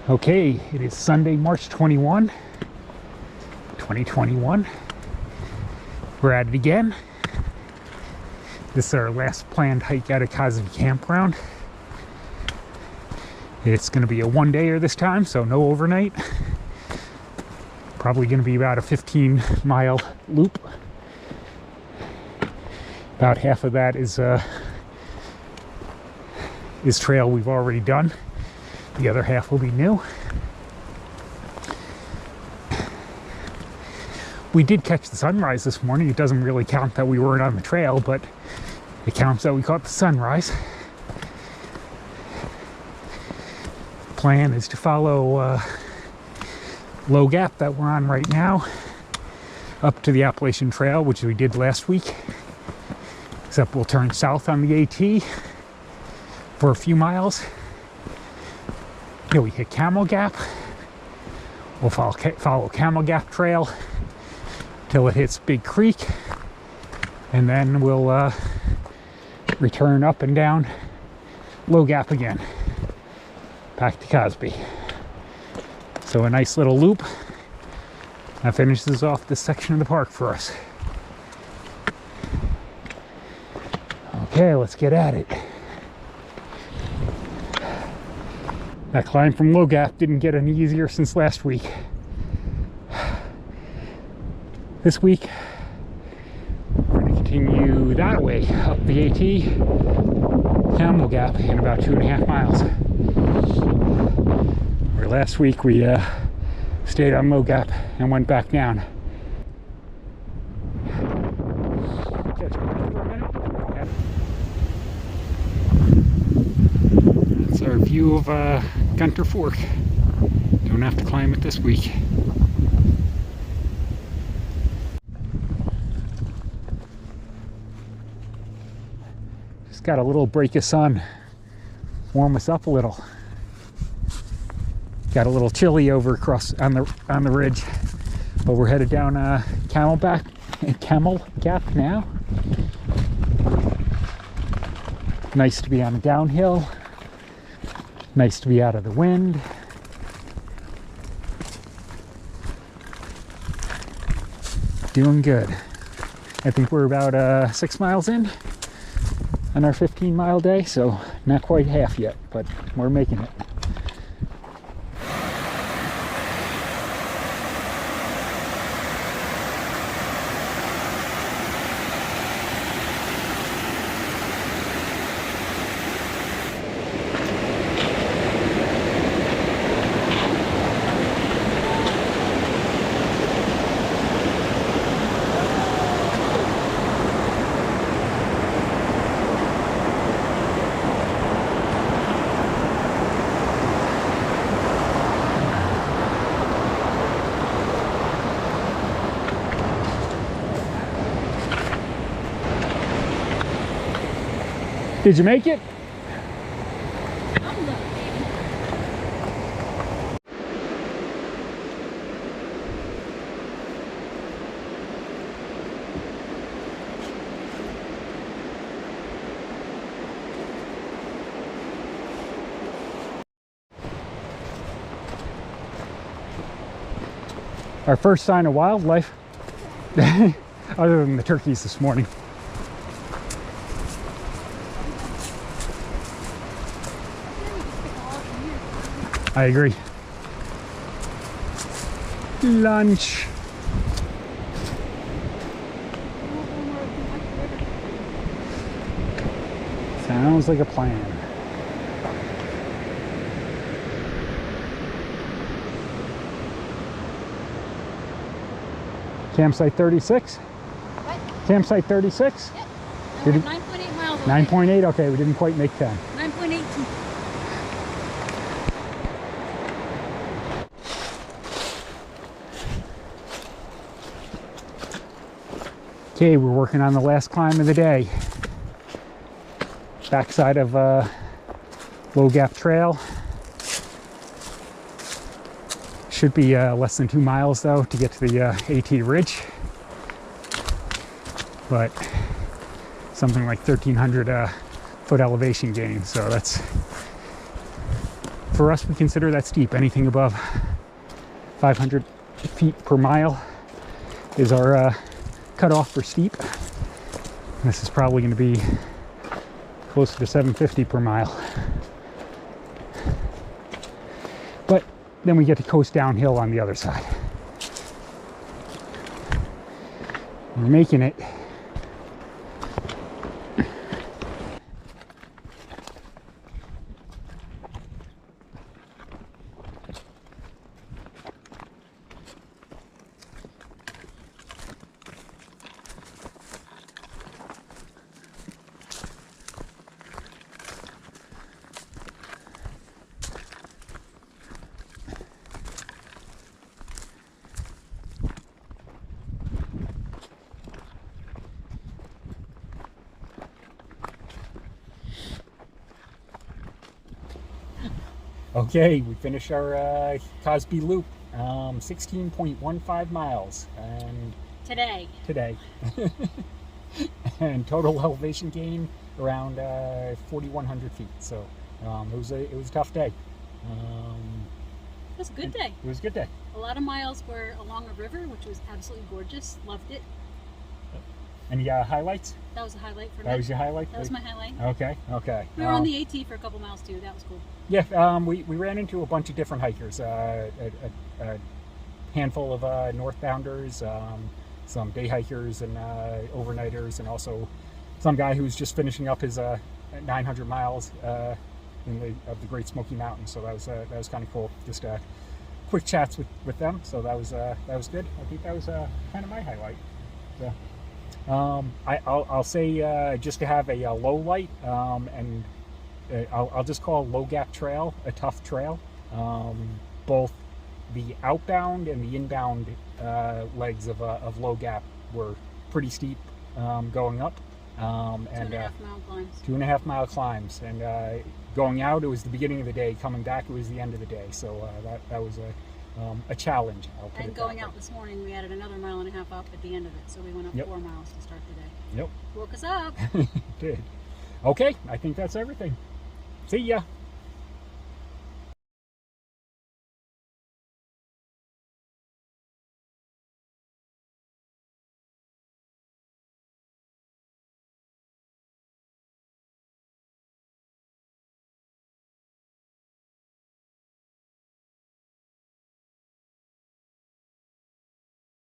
Okay, it is Sunday, March 21, 2021. We're at it again. This is our last planned hike out of Cosby Campground. It's going to be a one-dayer this time, so no overnight. Probably going to be about a 15-mile loop. About half of that is trail we've already done. The other half will be new. We did catch the sunrise this morning. It doesn't really count that we weren't on the trail, but it counts that we caught the sunrise. Plan is to follow low gap that we're on right now up to the Appalachian Trail, which we did last week. Except we'll turn south on the AT for a few miles. Here we hit Camel Gap. We'll follow Camel Gap Trail till it hits Big Creek, and then we'll return up and down Low Gap again, back to Cosby. So a nice little loop. That finishes off this section of the park for us. Okay, let's get at it. That climb from Low Gap didn't get any easier since last week. This week, we're going to continue that way up the AT, Camel Gap, in about 2.5 miles. Where last week we stayed on Low Gap and went back down. Catch my breath for a minute. That's our view of Gunter Fork. Don't have to climb it this week. Just got a little break of sun, warm us up a little. Got a little chilly over across on the ridge, but we're headed down Camel Gap now. Nice to be on a downhill. Nice to be out of the wind. Doing good. I think we're about 6 miles in on our 15-mile day, so not quite half yet, but we're making it. Did you make it? Our first sign of wildlife, other than the turkeys this morning. I agree. Lunch. Sounds like a plan. Campsite 36? What? Campsite 36? Yep. We're 9.8 miles away. 9.8? Okay, we didn't quite make 10. 9.82. Okay, we're working on the last climb of the day. Backside of Low Gap Trail. Should be less than 2 miles though to get to the AT Ridge. But something like 1,300 foot elevation gain, so that's for us, we consider that steep. Anything above 500 feet per mile is our cutoff for steep. This is probably going to be closer to 750 per mile. But then we get to coast downhill on the other side. We're making it. Okay, we finished our Cosby loop, 16.15 miles, and today, and total elevation gain around 4,100 feet. So it was a tough day. It was a good day. It was a good day. A lot of miles were along a river, which was absolutely gorgeous. Loved it. Any highlights? That was a highlight for me. That was your highlight? That was my highlight. Okay, okay. We were on the AT for a couple miles too. That was cool. Yeah, we ran into a bunch of different hikers. A handful of northbounders, some day hikers and overnighters, and also some guy who's just finishing up his 900 miles of the Great Smoky Mountains. So that was kind of cool. Just quick chats with them. So that was good. I think that was kind of my highlight. So. I'll say just to have a low light, and I'll just call Low Gap Trail a tough trail. Both the outbound and the inbound legs of Low Gap were pretty steep going up. And 2.5 mile climbs. 2.5 mile climbs, and going out it was the beginning of the day. Coming back it was the end of the day. So that was a challenge. And going out this morning, we added another 1.5 miles up at the end of it, so we went up 4 miles to start the day. Yep. Woke us up. Did. Okay, I think that's everything. See ya.